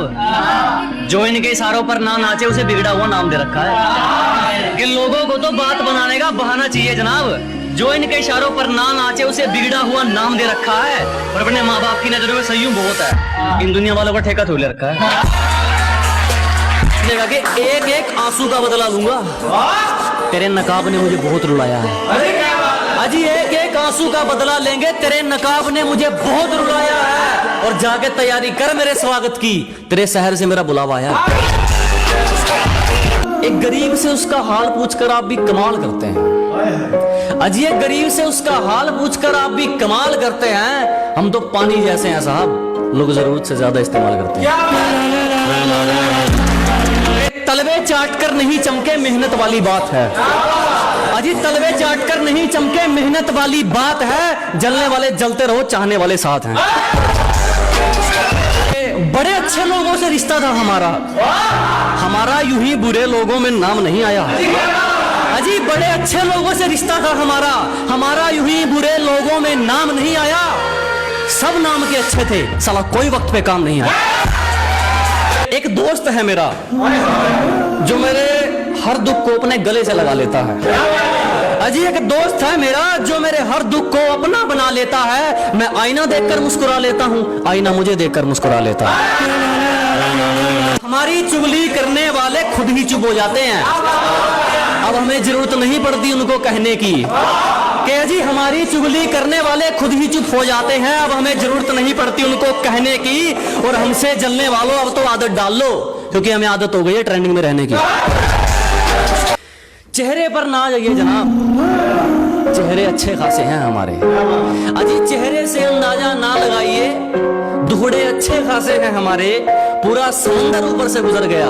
जनाब, जो इनके इशारों पर ना नाचे उसे बिगड़ा हुआ नाम दे रखा है। कि लोगों को तो बात बनाने का बहाना चाहिए जनाब, जो इनके इशारों पर ना नाचे उसे बिगड़ा हुआ नाम दे रखा है। और अपने माँ बाप की नजरों में सही बहुत है, इन दुनिया वालों का ठेका थोड़ी ले रखा है। देखा कि एक एक आंसू का बदला लूंगा, तेरे नकाब ने मुझे बहुत रुलाया है। अजी एक एक आंसू का बदला लेंगे, तेरे नकाब ने मुझे बहुत रुलाया है। और जाके तैयारी कर मेरे स्वागत की, तेरे शहर से मेरा बुलावा आया। एक गरीब से उसका हाल पूछकर आप भी कमाल करते हैं। अजी एक गरीब से उसका हाल पूछकर आप भी कमाल करते हैं। हम तो पानी जैसे हैं साहब, लोग जरूरत से ज्यादा इस्तेमाल करते हैं। तलवे चाट कर नहीं चमके मेहनत वाली बात है। अजी तलवे चाट कर नहीं चमके मेहनत वाली बात है। जलने वाले जलते रहो, चाहने वाले साथ हैं। बड़े अच्छे लोगों से रिश्ता था हमारा यूं ही बुरे लोगों में नाम नहीं आया। अजी बड़े अच्छे लोगों से रिश्ता था हमारा यूं ही बुरे लोगों में नाम नहीं आया। सब नाम के अच्छे थे, साला कोई वक्त पे काम नहीं आया। एक दोस्त है मेरा जो मेरे हर दुख को अपने गले से लगा लेता है। अजी एक दोस्त है मेरा जो मेरे हर दुख को अपना बना लेता है। मैं आईना देखकर मुस्कुरा लेता हूँ, आईना मुझे देखकर मुस्कुरा लेता है। हमारी चुगली करने वाले खुद ही चुप हो जाते हैं। अब हमें जरूरत नहीं पड़ती उनको कहने की कि जी हमारी चुगली करने वाले खुद ही चुप हो जाते हैं। अब हमें जरूरत नहीं पड़ती उनको कहने की। और हमसे जलने वालों अब तो आदत डाल लो, क्योंकि हमें आदत हो गई है ट्रेंडिंग में रहने की। चेहरे पर ना जाइए जनाब, चेहरे अच्छे खासे हैं हमारे। अजी चेहरे से अंदाजा ना लगाइए, दुहड़े अच्छे खासे हैं हमारे। पूरा समंदर ऊपर से गुजर गया,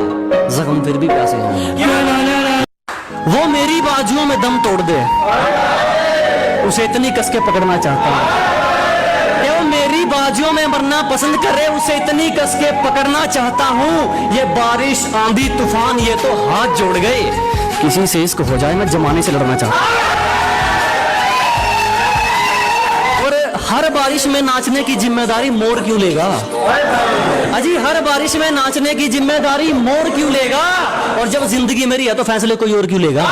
जख्म फिर भी प्यासे हैं। वो मेरी बाजुओं में दम तोड़ दे, उसे इतनी कस के पकड़ना चाहता हूँ। वो मेरी बाजुओं में मरना पसंद करे, उसे इतनी कस के पकड़ना चाहता हूँ। ये बारिश आंधी तूफान ये तो हाथ जोड़ गए, किसी से इश्क हो जाए मैं जमाने से लड़ना चाहता हूँ। और हर बारिश में नाचने की जिम्मेदारी मोर क्यों लेगा? अजी हर बारिश में नाचने की जिम्मेदारी मोर क्यों लेगा? और जब जिंदगी मेरी है तो फैसले कोई और क्यों लेगा?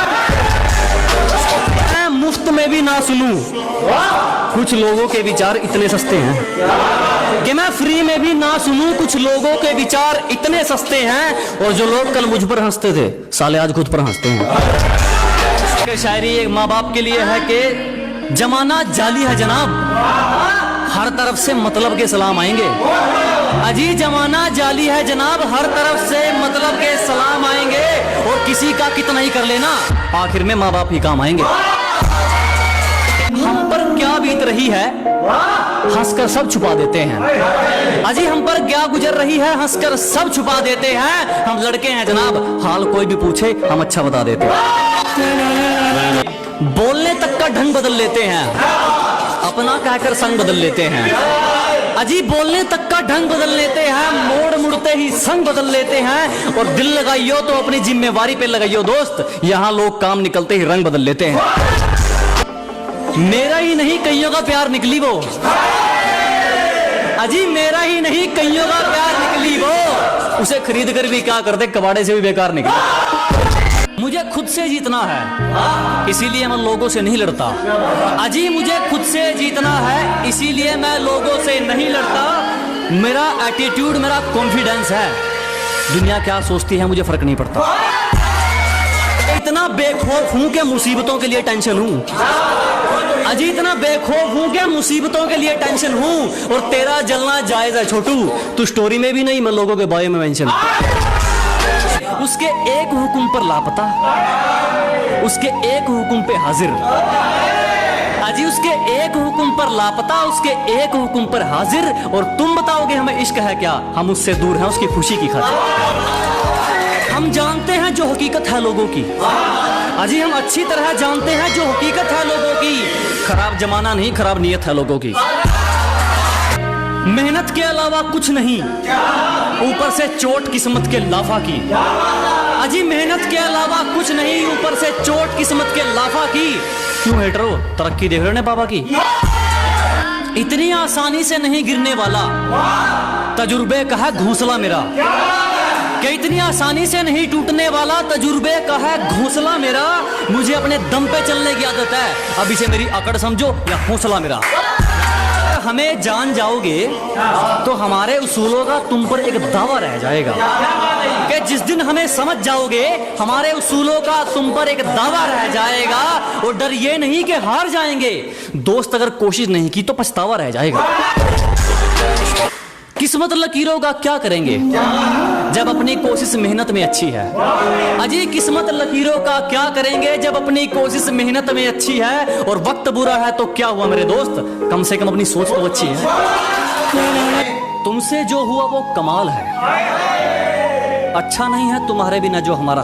मैं मुफ्त में भी ना सुनूं, कुछ लोगों के विचार इतने सस्ते हैं कि मैं फ्री में भी ना सुनूं। कुछ लोगों के विचार इतने सस्ते हैं, और जो लोग कल मुझ पर हंसते थे साले आज खुद पर हंसते हैं। शायरी एक माँ बाप के लिए है कि जमाना जाली है जनाब, हर तरफ से मतलब के सलाम आएंगे। अजी जमाना जाली है जनाब, हर तरफ से मतलब के सलाम आएंगे। और किसी का कितना ही कर लेना, आखिर में माँ बाप ही काम आएंगे। हम पर क्या बीत रही है हंसकर सब छुपा देते हैं। अजी हम पर क्या गुजर रही है हंसकर सब छुपा देते हैं। हम लड़के हैं जनाब, हाल कोई भी पूछे हम अच्छा बता देते हैं। बोलने तक का ढंग बदल लेते हैं, अपना कहकर संग बदल लेते हैं। अजी बोलने तक का ढंग बदल लेते हैं, मोड़ मुड़ते ही संग बदल लेते हैं। और दिल लगाइयो तो अपनी जिम्मेवारी पे लगाइयो दोस्त, यहाँ लोग काम निकलते ही रंग बदल लेते हैं। मेरा ही नहीं कईयों का प्यार निकली वो, अजी मेरा ही नहीं कईयों का प्यार निकली वो। उसे खरीद कर भी क्या करते, कबाड़े से भी बेकार निकली। मुझे खुद से जीतना है, इसीलिए मैं लोगों से नहीं लड़ता। अजी मुझे खुद से जीतना है, इसीलिए मैं लोगों से नहीं लड़ता। मेरा एटीट्यूड, मेरा कॉन्फिडेंस है। दुनिया क्या सोचती है मुझे फर्क नहीं पड़ता। इतना बेखौफ हूं कि मुसीबतों के लिए टेंशन हूं। अजी इतना बेखौफ हूं कि मुसीबतों के लिए टेंशन हूं। और तेरा जलना जायज है छोटू, तू स्टोरी में भी नहीं, मैं लोगों के बारे में मेंशन। उसके एक हुक्म पर लापता, उसके एक हुक्म पे हाजिर। अजी उसके एक हुक्म पर लापता, उसके एक हुक्म पर हाजिर। और तुम बताओगे हमें इश्क है क्या? हम उससे दूर हैं उसकी खुशी की खातिर। हम जानते हैं जो हकीकत है लोगों की, अजी हम अच्छी तरह जानते हैं जो हकीकत है लोगों की। खराब जमाना नहीं, खराब नीयत है लोगों की। मेहनत के अलावा कुछ नहीं, ऊपर से चोट किस्मत के लाफा की। अजी मेहनत के अलावा कुछ नहीं, ऊपर से चोट किस्मत के लाफा की। क्यों हेटरो तरक्की देख रहे हो बाबा की? इतनी आसानी से नहीं गिरने वाला, तजुर्बे का है घोंसला मेरा। कि इतनी आसानी से नहीं टूटने वाला, तजुर्बे का है घोंसला मेरा। मुझे अपने दम पे चलने की आदत है, अब इसे मेरी अकड़ समझो या हौसला मेरा। हमें जान जाओगे तो हमारे उसूलों का तुम पर एक दावा रह जाएगा। कि जिस दिन हमें समझ जाओगे, हमारे उसूलों का तुम पर एक दावा रह जाएगा। और डर ये नहीं कि हार जाएंगे, दोस्त अगर कोशिश नहीं की तो पछतावा रह जाएगा। किस्मत लकीरों का क्या करेंगे जब अपनी कोशिश मेहनत में अच्छी है। अजी किस्मत लकीरों का क्या करेंगे जब अपनी कोशिश मेहनत में अच्छी है। और वक्त बुरा है तो क्या हुआ मेरे दोस्त, कम से कम अपनी सोच तो अच्छी है। तुमसे जो हुआ वो कमाल है, अच्छा नहीं है तुम्हारे बिना जो हमारा।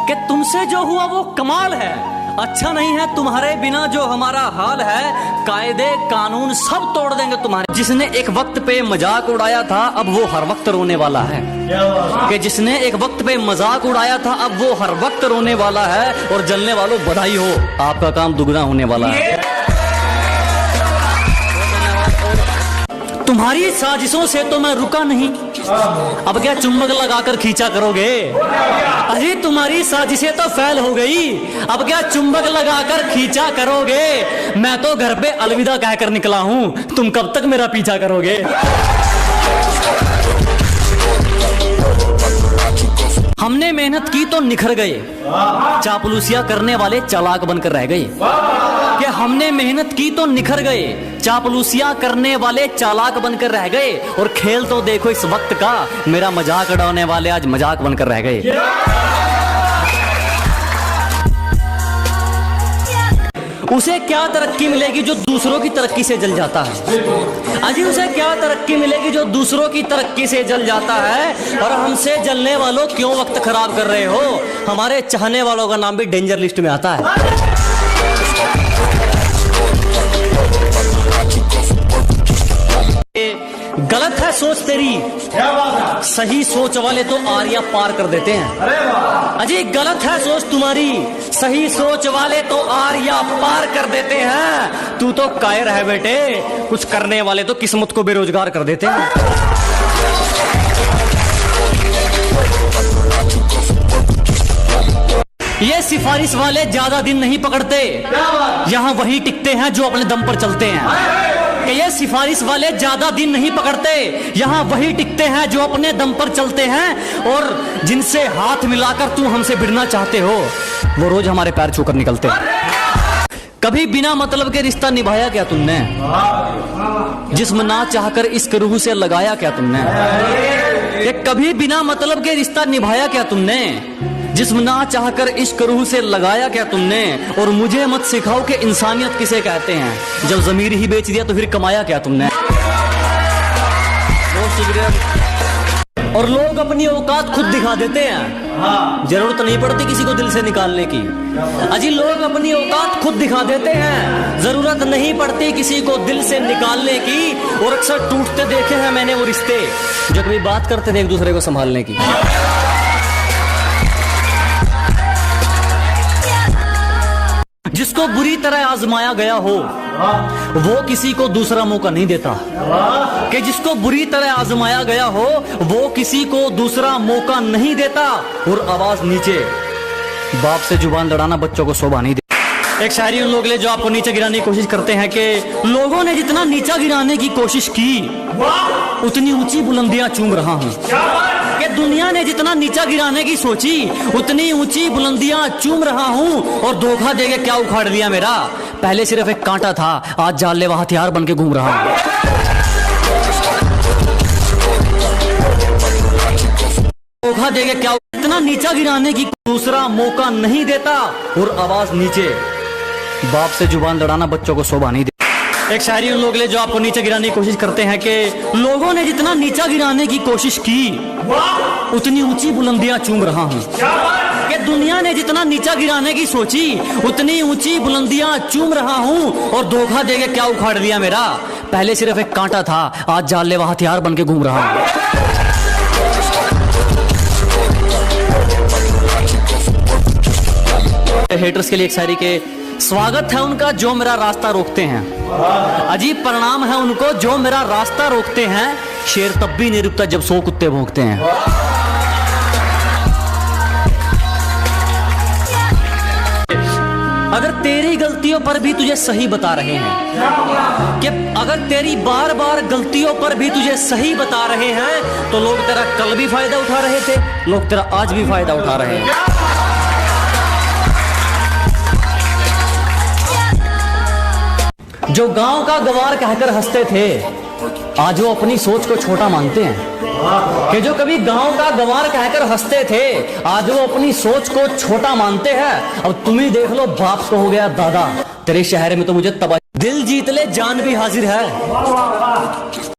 कि तुमसे जो हुआ वो कमाल है, अच्छा नहीं है तुम्हारे बिना जो हमारा हाल है। कायदे कानून सब तोड़ देंगे तुम्हारे। जिसने एक वक्त पे मजाक उड़ाया था अब वो हर वक्त रोने वाला है। कि जिसने एक वक्त पे मजाक उड़ाया था अब वो हर वक्त रोने वाला है। और जलने वालों बधाई हो, आपका काम दुगना होने वाला है। तुम्हारी साजिशों से तो मैं रुका नहीं, अब क्या चुम्बक लगाकर खींचा करोगे। अरे तुम्हारी साजिशें तो फैल हो गई, अब क्या चुम्बक लगाकर खींचा करोगे। मैं तो घर पे अलविदा कहकर निकला हूं, तुम कब तक मेरा पीछा करोगे। हमने मेहनत की तो निखर गए, चापलूसिया करने वाले चालाक बनकर रह गए। कि हमने मेहनत की तो निखर गए, चापलूसिया करने वाले चालाक बनकर रह गए। और खेल तो देखो इस वक्त का, मेरा मजाक उड़ाने वाले आज मजाक बनकर रह गए। उसे क्या तरक्की मिलेगी जो दूसरों की तरक्की से जल जाता है। अजी उसे क्या तरक्की मिलेगी जो दूसरों की तरक्की से जल जाता है। और हमसे जलने वालों क्यों वक्त खराब कर रहे हो, हमारे चाहने वालों का नाम भी डेंजर लिस्ट में आता है। गलत है सोच तेरी, सही सोच वाले तो आरिया पार कर देते हैं। अजी गलत है सोच तुम्हारी, सही सोच वाले तो आरिया पार कर देते हैं। तू तो कायर है बेटे, कुछ करने वाले तो किस्मत को बेरोजगार कर देते हैं। ये सिफारिश वाले ज्यादा दिन नहीं पकड़ते, यहाँ वही टिकते हैं जो अपने दम पर चलते हैं। कि ये सिफारिश वाले ज्यादा दिन नहीं पकड़ते, यहाँ वही टिकते हैं जो अपने दम पर चलते हैं। और जिनसे हाथ मिलाकर तू हमसे भिड़ना चाहते हो, वो रोज हमारे पैर छूकर निकलते हैं। कभी बिना मतलब के रिश्ता निभाया क्या तुमने, जिस्म ना चाहकर इश्क रूह से लगाया क्या तुमने। कि कभी बिना मतलब के रिश्ता निभाया क्या तुमने, जिस्म ना चाहकर इश्क रूह से लगाया क्या तुमने। और मुझे मत सिखाओ कि इंसानियत किसे कहते हैं, जब ज़मीर ही बेच दिया तो फिर कमाया क्या तुमने। और लोग अपनी औकात खुद दिखा देते हैं, जरूरत नहीं पड़ती किसी को दिल से निकालने की। अजी लोग अपनी औकात खुद दिखा देते हैं, जरूरत नहीं पड़ती किसी को दिल से निकालने की। और अक्सर टूटते देखे हैं मैंने वो रिश्ते जो कभी बात करते थे एक दूसरे को संभालने की। जिसको बुरी तरह आजमाया गया हो वो किसी को दूसरा मौका नहीं देता। कि जिसको बुरी तरह आजमाया गया हो वो किसी को दूसरा मौका नहीं देता। और आवाज नीचे, बाप से जुबान लड़ाना बच्चों को शोभा नहीं देता। एक शायरी उन लोग ले जो आपको नीचे गिराने की कोशिश करते हैं कि लोगों ने जितना नीचा गिराने की कोशिश की उतनी ऊंची बुलंदियां चूम रहा हूं। कि दुनिया ने जितना नीचा गिराने की सोची उतनी ऊंची बुलंदियां चूम रहा हूं। और धोखा देके क्या उखाड़ लिया मेरा, पहले सिर्फ एक कांटा था आज जानलेवा हथियार बन के घूम रहा हूं। धोखा देके क्या, इतना नीचा गिराने की दूसरा मौका नहीं देता। और आवाज नीचे, बाप से जुबान लड़ाना बच्चों को शोभा नहीं देता। एक शायरी उन लोग ले जो आपको नीचे गिराने की कोशिश करते हैं कि लोगों ने जितना नीचा गिराने की कोशिश की उतनी ऊंची बुलंदियां चूम रहा हूं। कि दुनिया ने जितना नीचा गिराने की सोची उतनी ऊंची बुलंदियां चूम रहा हूं। और धोखा देके क्या उखाड़ लिया मेरा, पहले सिर्फ एक कांटा था आज जानलेवा हथियार बन के घूम रहा हूं। हेटर्स के लिए एक शायरी के स्वागत है उनका जो मेरा रास्ता रोकते हैं, अजीब परिणाम है उनको जो मेरा रास्ता रोकते हैं। शेर तब भी नहीं रुकता जब 100 कुत्ते भौंकते हैं। अगर तेरी गलतियों पर भी तुझे सही बता रहे हैं, कि अगर तेरी बार बार गलतियों पर भी तुझे सही बता रहे हैं, तो लोग तेरा कल भी फायदा उठा रहे थे, लोग तेरा आज भी फायदा उठा रहे हैं। जो गांव का गवार कहकर हंसते थे, आज वो अपनी सोच को छोटा मानते हैं। कि जो कभी गांव का गवार कहकर हंसते थे, आज वो अपनी सोच को छोटा मानते हैं। अब तुम ही देख लो, बाप को हो गया दादा, तेरे शहर में तो मुझे तबाही। दिल जीत ले जान भी हाजिर है।